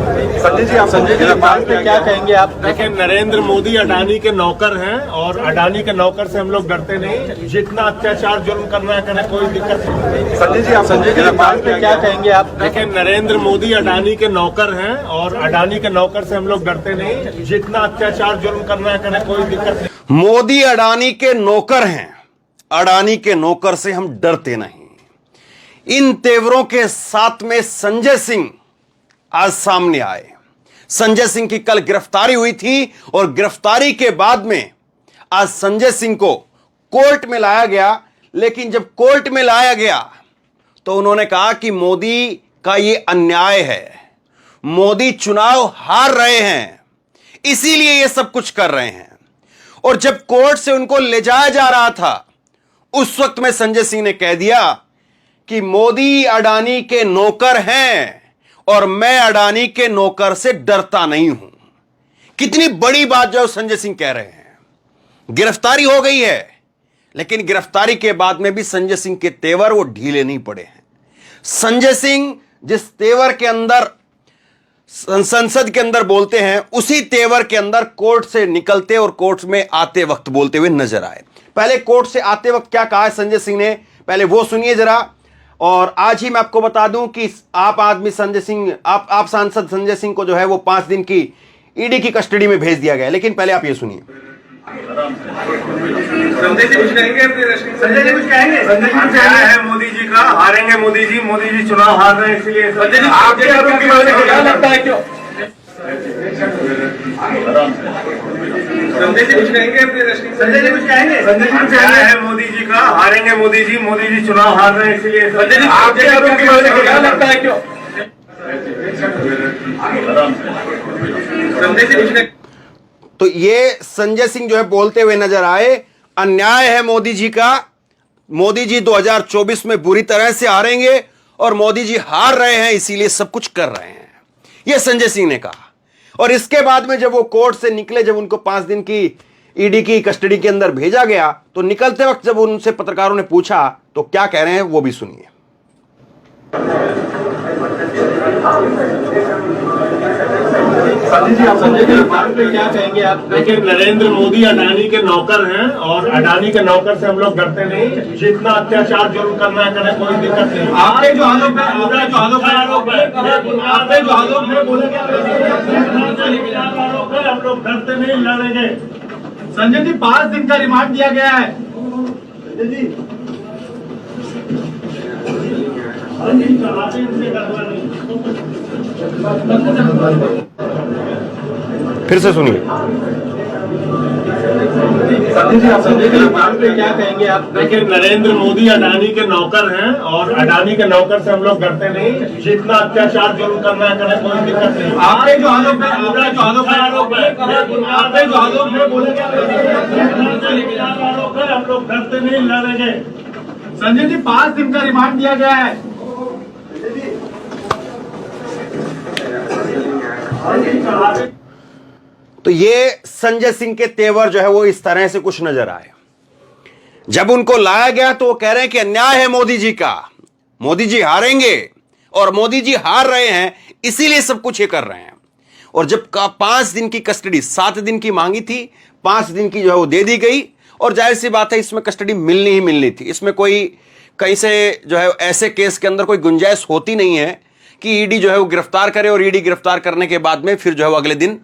संजय जी बात पे क्या कहेंगे आप? देखिए, नरेंद्र मोदी अडानी के नौकर हैं और अडानी के नौकर से हम लोग डरते नहीं। जितना अत्याचार जुल्म करना है करें, कोई दिक्कत नहीं। संजय जी बात पे क्या कहेंगे आप? देखिए, नरेंद्र मोदी अडानी के नौकर हैं और अडानी के नौकर से हम लोग डरते नहीं। जितना अत्याचार जुल्म करना है करें, कोई दिक्कत नहीं। मोदी अडानी के नौकर हैं, अडानी के नौकर से हम डरते नहीं। इन तेवरों के साथ में संजय सिंह आज सामने आए। संजय सिंह की कल गिरफ्तारी हुई थी और गिरफ्तारी के बाद में आज संजय सिंह को कोर्ट में लाया गया। लेकिन जब कोर्ट में लाया गया तो उन्होंने कहा कि मोदी का यह अन्याय है, मोदी चुनाव हार रहे हैं, इसीलिए यह सब कुछ कर रहे हैं। और जब कोर्ट से उनको ले जाया जा रहा था उस वक्त में संजय सिंह ने कह दिया कि मोदी अडानी के नौकर हैं और मैं अडानी के नौकर से डरता नहीं हूं। कितनी बड़ी बात जो संजय सिंह कह रहे हैं। गिरफ्तारी हो गई है, लेकिन गिरफ्तारी के बाद में भी संजय सिंह के तेवर वो ढीले नहीं पड़े हैं। संजय सिंह जिस तेवर के अंदर संसद के अंदर बोलते हैं, उसी तेवर के अंदर कोर्ट से निकलते और कोर्ट में आते वक्त बोलते हुए नजर आए। पहले कोर्ट से आते वक्त क्या कहा है संजय सिंह ने, पहले वो सुनिए जरा। और आज ही मैं आपको बता दूं कि आप आदमी संजय सिंह, आप सांसद संजय सिंह को जो है वो 5 दिन की ईडी की कस्टडी में भेज दिया गया। लेकिन पहले आप ये सुनिए। संजय जी कुछ कहेंगे? संजय जी कुछ कहेंगे? संजय जी क्या है मोदी जी का? हारेंगे मोदी जी चुनाव हार रहे हैं, इसलिए संजय जी आप क्या लगता है क्यों? संजय जी कुछ कहेंगे? संजय जी कुछ कहेंगे? संजय जी क्या है मोदी जी का? हारेंगे मोदी जी चुनाव हार रहे हैं, इसलिए संजय जी आप क्या लगता है क्यों? संजय जी कुछ। तो ये संजय सिंह जो है बोलते हुए नजर आए, अन्याय है मोदी जी का, मोदी जी 2024 में बुरी तरह से हारेंगे और मोदी जी हार रहे हैं, इसीलिए सब कुछ कर रहे हैं, यह संजय सिंह ने कहा। और इसके बाद में जब वो कोर्ट से निकले, जब उनको 5 दिन की ईडी की कस्टडी के अंदर भेजा गया, तो निकलते वक्त जब उनसे पत्रकारों ने पूछा तो क्या कह रहे हैं वो भी सुनिए। संजय जी बात पे क्या कहेंगे आप? देखिए, नरेंद्र मोदी अडानी के नौकर हैं और अडानी के नौकर से हम लोग डरते नहीं। जितना अत्याचार जुल्म करना है करें, कोई दिक्कत नहीं। आपने जो आरोप है, हम लोग डरते नहीं, लड़ेंगे। संजय जी 5 दिन का रिमांड दिया गया है। फिर से सुनिए। संजय जी बात पे क्या कहेंगे आप? देखिए, नरेंद्र मोदी अडानी के नौकर हैं और अडानी के नौकर से हम लोग डरते नहीं। जितना अत्याचार जुल्म करना है करें, कोई दिक्कत नहीं। आपने जो आरोप है, हम लोग डरते नहीं, लड़ेंगे। संजय जी 5 दिन का रिमांड दिया गया है। तो ये संजय सिंह के तेवर जो है वो इस तरह से कुछ नजर आए। जब उनको लाया गया तो वो कह रहे हैं कि अन्याय है मोदी जी का, मोदी जी हारेंगे और मोदी जी हार रहे हैं, इसीलिए सब कुछ ये कर रहे हैं। और जब 5 दिन की कस्टडी 7 दिन की मांगी थी, 5 दिन की जो है वो दे दी गई। और जाहिर सी बात है, इसमें कस्टडी मिलनी ही मिलनी थी। इसमें कोई कहीं से जो है ऐसे केस के अंदर कोई गुंजाइश होती नहीं है कि ईडी जो है वो गिरफ्तार करे और ईडी गिरफ्तार करने के बाद में फिर जो है वो अगले दिन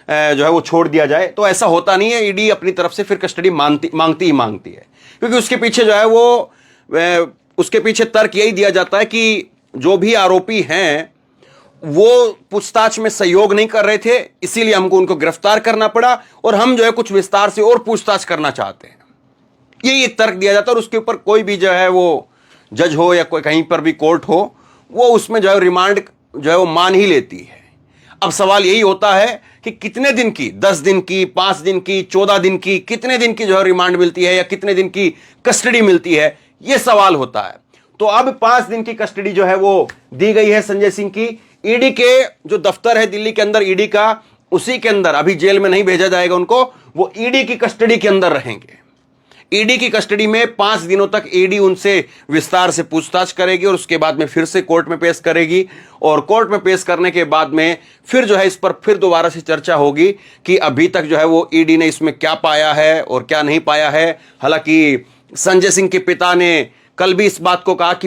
जो है वो छोड़ दिया जाए। तो ऐसा होता नहीं है। ईडी अपनी तरफ से फिर कस्टडी मांगती है, क्योंकि उसके पीछे जो है वो उसके पीछे तर्क यही दिया जाता है कि जो भी आरोपी हैं वो पूछताछ में सहयोग नहीं कर रहे थे, इसीलिए हमको उनको गिरफ्तार करना पड़ा और हम जो है कुछ विस्तार से और पूछताछ करना चाहते हैं। यही एक तर्क दिया जाता है और उसके ऊपर कोई भी जो है वो जज हो या कोई कहीं पर भी कोर्ट हो, वो उसमें जो है रिमांड जो है वो मान ही लेती है। अब सवाल यही होता है कि कितने दिन की, 10 दिन की, 5 दिन की, 14 दिन की, कितने दिन की जो है रिमांड मिलती है या कितने दिन की कस्टडी मिलती है, यह सवाल होता है। तो अब 5 दिन की कस्टडी जो है वो दी गई है संजय सिंह की। ईडी के जो दफ्तर है दिल्ली के अंदर ईडी का, उसी के अंदर, अभी जेल में नहीं भेजा जाएगा उनको, वो ईडी की कस्टडी के अंदर रहेंगे। ईडी की कस्टडी में 5 दिनों तक ईडी उनसे विस्तार से पूछताछ करेगी और उसके बाद में फिर से कोर्ट में पेश करेगी। और कोर्ट में पेश करने के बाद में फिर जो है इस पर फिर दोबारा से चर्चा होगी कि अभी तक जो है वो ईडी ने इसमें क्या पाया है और क्या नहीं पाया है। हालांकि संजय सिंह के पिता ने कल भी इस बात को कहा कि